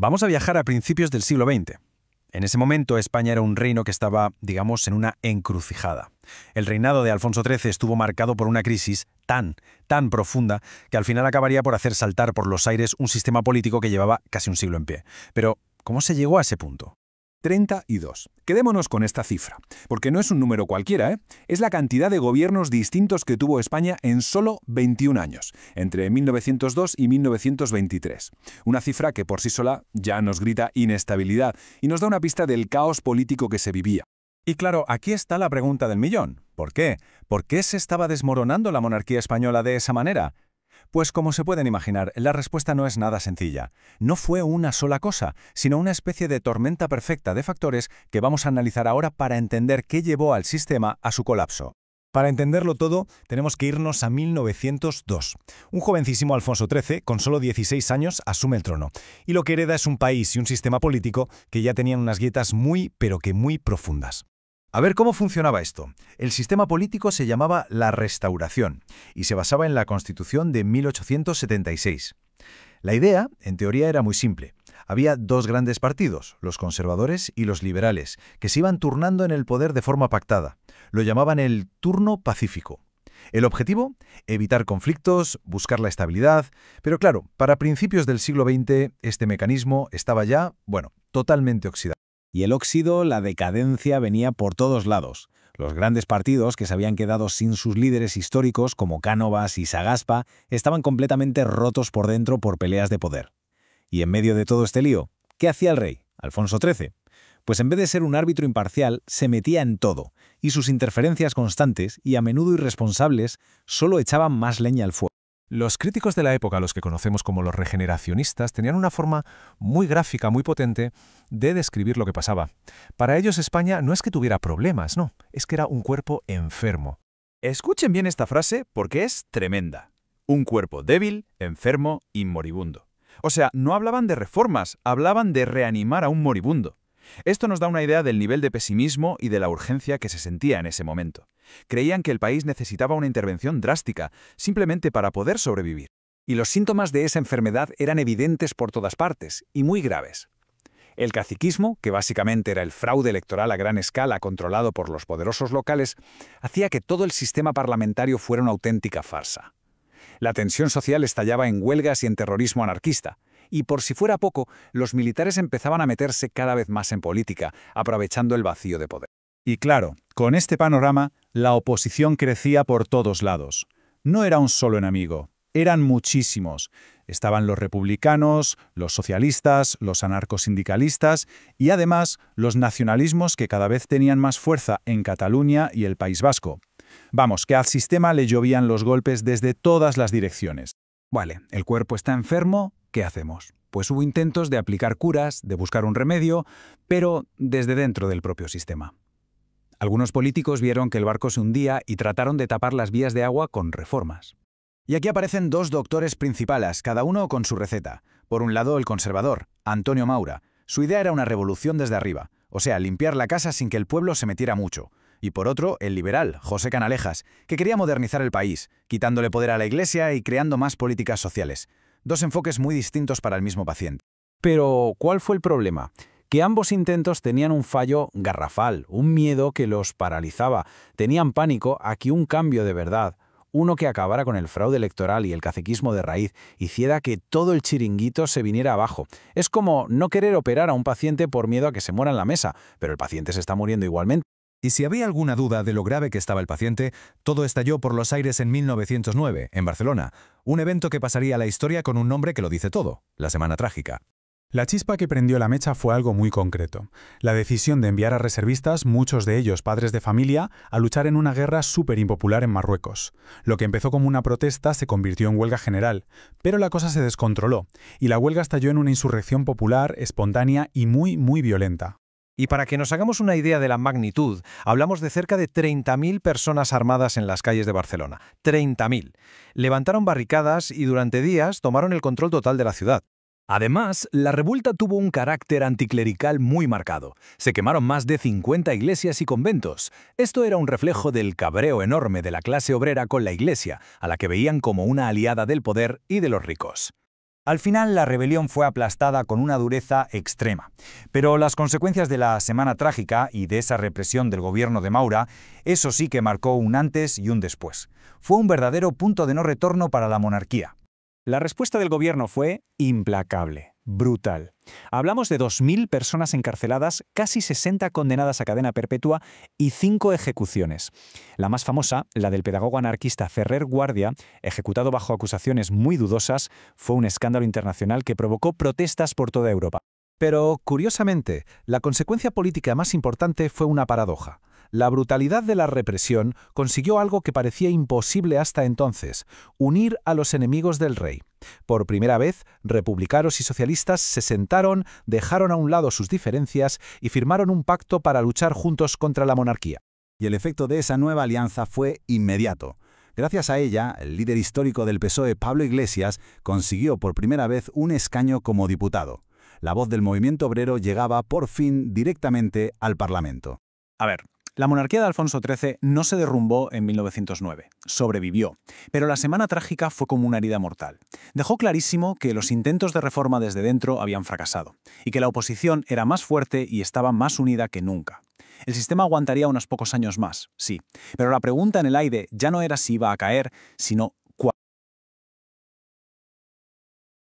Vamos a viajar a principios del siglo XX. En ese momento España era un reino que estaba, digamos, en una encrucijada. El reinado de Alfonso XIII estuvo marcado por una crisis tan profunda que al final acabaría por hacer saltar por los aires un sistema político que llevaba casi un siglo en pie. Pero, ¿cómo se llegó a ese punto? 32. Quedémonos con esta cifra, porque no es un número cualquiera, ¿eh? Es la cantidad de gobiernos distintos que tuvo España en solo 21 años, entre 1902 y 1923. Una cifra que por sí sola ya nos grita inestabilidad y nos da una pista del caos político que se vivía. Y claro, aquí está la pregunta del millón. ¿Por qué? ¿Por qué se estaba desmoronando la monarquía española de esa manera? Pues como se pueden imaginar, la respuesta no es nada sencilla. No fue una sola cosa, sino una especie de tormenta perfecta de factores que vamos a analizar ahora para entender qué llevó al sistema a su colapso. Para entenderlo todo, tenemos que irnos a 1902. Un jovencísimo Alfonso XIII, con solo 16 años, asume el trono. Y lo que hereda es un país y un sistema político que ya tenían unas grietas muy, pero que muy profundas. A ver cómo funcionaba esto. El sistema político se llamaba la Restauración y se basaba en la Constitución de 1876. La idea, en teoría, era muy simple. Había dos grandes partidos, los conservadores y los liberales, que se iban turnando en el poder de forma pactada. Lo llamaban el turno pacífico. El objetivo, evitar conflictos, buscar la estabilidad, pero claro, para principios del siglo XX este mecanismo estaba ya, totalmente oxidado. Y el óxido, la decadencia venía por todos lados. Los grandes partidos, que se habían quedado sin sus líderes históricos, como Cánovas y Sagaspa, estaban completamente rotos por dentro por peleas de poder. Y en medio de todo este lío, ¿qué hacía el rey, Alfonso XIII? Pues en vez de ser un árbitro imparcial, se metía en todo, y sus interferencias constantes, y a menudo irresponsables, solo echaban más leña al fuego. Los críticos de la época, los que conocemos como los regeneracionistas, tenían una forma muy gráfica, muy potente, de describir lo que pasaba. Para ellos España no es que tuviera problemas, no, es que era un cuerpo enfermo. Escuchen bien esta frase porque es tremenda. Un cuerpo débil, enfermo y moribundo. O sea, no hablaban de reformas, hablaban de reanimar a un moribundo. Esto nos da una idea del nivel de pesimismo y de la urgencia que se sentía en ese momento. Creían que el país necesitaba una intervención drástica, simplemente para poder sobrevivir. Y los síntomas de esa enfermedad eran evidentes por todas partes, y muy graves. El caciquismo, que básicamente era el fraude electoral a gran escala controlado por los poderosos locales, hacía que todo el sistema parlamentario fuera una auténtica farsa. La tensión social estallaba en huelgas y en terrorismo anarquista, y por si fuera poco, los militares empezaban a meterse cada vez más en política, aprovechando el vacío de poder. Y claro, con este panorama, la oposición crecía por todos lados. No era un solo enemigo, eran muchísimos. Estaban los republicanos, los socialistas, los anarcosindicalistas y además los nacionalismos que cada vez tenían más fuerza en Cataluña y el País Vasco. Vamos, que al sistema le llovían los golpes desde todas las direcciones. Vale, el cuerpo está enfermo, ¿qué hacemos? Pues hubo intentos de aplicar curas, de buscar un remedio, pero desde dentro del propio sistema. Algunos políticos vieron que el barco se hundía y trataron de tapar las vías de agua con reformas. Y aquí aparecen dos doctores principales, cada uno con su receta. Por un lado, el conservador, Antonio Maura. Su idea era una revolución desde arriba, o sea, limpiar la casa sin que el pueblo se metiera mucho. Y por otro, el liberal, José Canalejas, que quería modernizar el país, quitándole poder a la Iglesia y creando más políticas sociales. Dos enfoques muy distintos para el mismo paciente. Pero, ¿cuál fue el problema? Que ambos intentos tenían un fallo garrafal, un miedo que los paralizaba. Tenían pánico a que un cambio de verdad, uno que acabara con el fraude electoral y el caciquismo de raíz, hiciera que todo el chiringuito se viniera abajo. Es como no querer operar a un paciente por miedo a que se muera en la mesa, pero el paciente se está muriendo igualmente. Y si había alguna duda de lo grave que estaba el paciente, todo estalló por los aires en 1909, en Barcelona, un evento que pasaría a la historia con un nombre que lo dice todo, la Semana Trágica. La chispa que prendió la mecha fue algo muy concreto. La decisión de enviar a reservistas, muchos de ellos padres de familia, a luchar en una guerra súper impopular en Marruecos. Lo que empezó como una protesta se convirtió en huelga general, pero la cosa se descontroló, y la huelga estalló en una insurrección popular, espontánea y muy violenta. Y para que nos hagamos una idea de la magnitud, hablamos de cerca de 30.000 personas armadas en las calles de Barcelona. 30.000. Levantaron barricadas y durante días tomaron el control total de la ciudad. Además, la revuelta tuvo un carácter anticlerical muy marcado. Se quemaron más de 50 iglesias y conventos. Esto era un reflejo del cabreo enorme de la clase obrera con la Iglesia, a la que veían como una aliada del poder y de los ricos. Al final, la rebelión fue aplastada con una dureza extrema. Pero las consecuencias de la Semana Trágica y de esa represión del gobierno de Maura, eso sí que marcó un antes y un después. Fue un verdadero punto de no retorno para la monarquía. La respuesta del gobierno fue implacable, brutal. Hablamos de 2.000 personas encarceladas, casi 60 condenadas a cadena perpetua y 5 ejecuciones. La más famosa, la del pedagogo anarquista Ferrer Guardia, ejecutado bajo acusaciones muy dudosas, fue un escándalo internacional que provocó protestas por toda Europa. Pero, curiosamente, la consecuencia política más importante fue una paradoja. La brutalidad de la represión consiguió algo que parecía imposible hasta entonces: unir a los enemigos del rey. Por primera vez, republicanos y socialistas se sentaron, dejaron a un lado sus diferencias y firmaron un pacto para luchar juntos contra la monarquía. Y el efecto de esa nueva alianza fue inmediato. Gracias a ella, el líder histórico del PSOE, Pablo Iglesias, consiguió por primera vez un escaño como diputado. La voz del movimiento obrero llegaba, por fin, directamente al Parlamento. A ver, la monarquía de Alfonso XIII no se derrumbó en 1909, sobrevivió, pero la Semana Trágica fue como una herida mortal. Dejó clarísimo que los intentos de reforma desde dentro habían fracasado, y que la oposición era más fuerte y estaba más unida que nunca. El sistema aguantaría unos pocos años más, sí, pero la pregunta en el aire ya no era si iba a caer, sino